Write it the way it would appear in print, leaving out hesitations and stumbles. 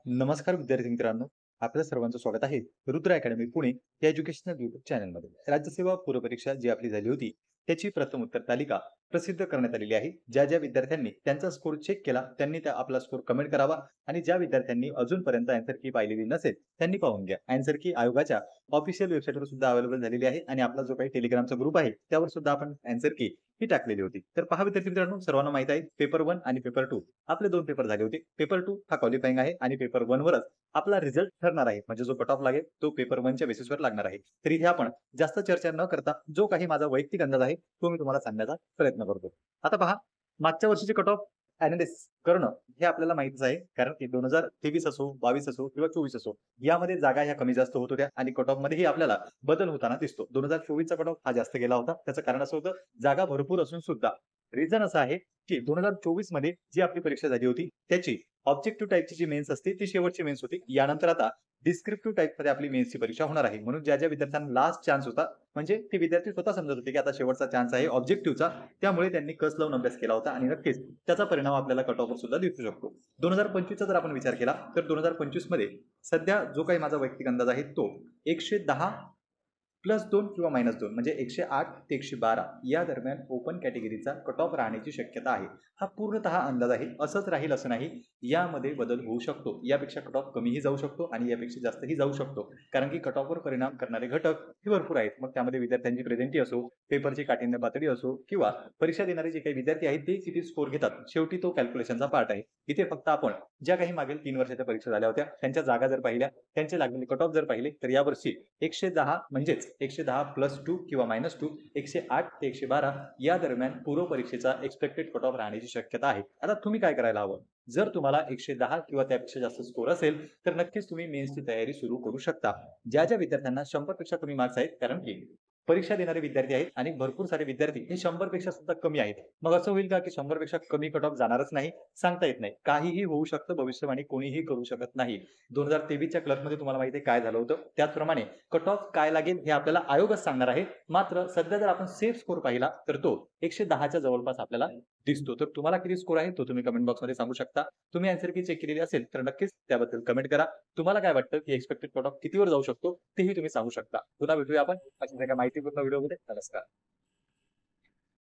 नमस्कार विद्यार्थी मित्रांनो, आपल्या सर्वांचं स्वागत आहे रुद्र अकॅडमी पुणे या एज्युकेशनल युट्यूब चॅनलमध्ये. राज्यसेवा पूर्व परीक्षा जी आपली झाली होती त्याची प्रथम उत्तर तालिका प्रसिद्ध करण्यात आलेली आहे. ज्या ज्या विद्यार्थ्यांनी त्यांचा स्कोर चेक केला त्यांनी त्या आपला स्कोर कमेंट करावा आणि ज्या विद्यार्थ्यांनी अजूनपर्यंत आन्सर की पाहिलेली नसेल त्यांनी पाहून घ्या. आन्सर की आयोगाच्या ऑफिशियल वेबसाईटवर सुद्धा अवेलेबल झालेली आहे आणि आपला जो काही टेलिग्रामचा ग्रुप आहे त्यावर सुद्धा आपण आन्सर की ही टाकलेली होती. तर पहा विद्यार्थी मित्रांनो, सर्वांना माहित आहे पेपर 1 आणि पेपर 2 आपले 2 पेपर झाले होते. पेपर 2 हा क्वालिफाइंग आहे आणि पेपर 1 वरच आपला रिझल्ट ठरणार आहे. म्हणजे जो कट ऑफ लागेल तो पेपर 1 च्या बेसिसवर लागणार आहे. तर इथे आपण जास्त चर्चा न करता जो काही माझा वैयक्तिक अंदाज आहे तो मी तुम्हाला सांगण्याचा प्रयत्न करतो. आता पहा, मागच्या वर्षीचे कट ऑफ एनालिसिस करणं हे आपल्याला माहितीच आहे. कारण की 2023 असो, 22 असो किंवा 24 असो, यामध्ये जागा ह्या कमी जास्त होत होत्या आणि कट ऑफमध्येही आपल्याला बदल होताना दिसतो. 2024 चा कट ऑफ हा जास्त गेला होता. त्याचं कारण असं होतं, जागा भरपूर असून सुद्धा रिझन असं आहे, की 2024 मध्ये जी आपली परीक्षा झाली होती त्याची ऑब्जेक्टिव्ह टाइपची जी मेन्स असते ती शेवटची मेन्स होती. यानंतर आता डिस्क्रिप्टिव्ह टाइपमध्ये आपली मेन्सची परीक्षा होणार आहे. म्हणून ज्या विद्यार्थ्यांना लास्ट चान्स होता, म्हणजे ते विद्यार्थी स्वतः समजत होते, की आता शेवटचा चान्स आहे ऑब्जेक्टिव्हचा. त्यामुळे त्यांनी कस लावून अभ्यास केला होता आणि नक्कीच त्याचा परिणाम आपल्याला कट ऑफवर सुद्धा दिसू शकतो. 2025 चा जर आपण विचार केला तर 2025 मध्ये सध्या जो काही माझा वैयक्तिक अंदाज आहे तो 110 +2 किंवा -2 म्हणजे 108 ते 112 या दरम्यान ओपन कॅटेगरीचा कट ऑफ राहण्याची शक्यता आहे. हा पूर्णतः अंदाज आहे. असंच राहील असं नाही. यामध्ये बदल होऊ शकतो. यापेक्षा कट ऑफ कमीही जाऊ शकतो आणि यापेक्षा जास्तही जाऊ शकतो. कारण की कट ऑफवर परिणाम करणारे घटक हे भरपूर आहेत. मग त्यामध्ये विद्यार्थ्यांची प्रेझेंटी असो, पेपरची काठिण्य पातळी असो किंवा परीक्षा देणारे जे काही विद्यार्थी आहेत ते किती स्कोर घेतात. शेवटी तो कॅल्क्युलेशनचा पार्ट आहे. इथे फक्त आपण ज्या काही मागील 3 वर्षाच्या परीक्षा झाल्या होत्या त्यांच्या जागा जर पाहिल्या, त्यांचे लागलेले कट ऑफ जर पाहिले तर यावर्षी 110 म्हणजेच 110 +2 किंवा -2 108 ते 112 या दरम्यान पूर्व परीक्षेचा एक्स्पेक्टेड कट ऑफ राहण्याची शक्यता आहे. आता तुम्ही काय करायला हवं? जर तुम्हाला 110 किंवा त्यापेक्षा जास्त स्कोर असेल तर नक्कीच तुम्ही मेन्सची तयारी सुरू करू शकता. ज्या विद्यार्थ्यांना 100 पेक्षा कमी मार्क्स आहेत, कारण की परीक्षा देणारे विद्यार्थी आहेत आणि भरपूर सारे विद्यार्थी हे 100 पेक्षा सुद्धा कमी आहेत. मग असं होईल का की 100 पेक्षा कमी कट ऑफ जाणारच नाही? सांगता येत नाही. काहीही होऊ शकतं, भविष्यवाणी कोणीही करू शकत नाही. 2023 च्या क्लर्कमध्ये तुम्हाला माहिती आहे काय झालं होतं? त्याचप्रमाणे कट ऑफ काय लागेल हे आपल्याला आयोगच सांगणार आहे. मात्र सध्या जर आपण सेफ स्कोर पाहिला तर तो 110 च्या जवळपास आपल्याला दिसतो. तर तुम्हाला किती स्कोर आहे तो तुम्ही कमेंट बॉक्समध्ये सांगू शकता. तुम्ही आन्सर की चेक केलेली असेल तर नक्कीच त्याबद्दल कमेंट करा. तुम्हाला काय वाटतं की एक्स्पेक्टेड कट ऑफ कितीवर जाऊ शकतो तेही तुम्ही सांगू शकता. पुन्हा भेटूया आपण अशाच एका माहितीपूर्ण व्हिडिओमध्ये. नमस्कार.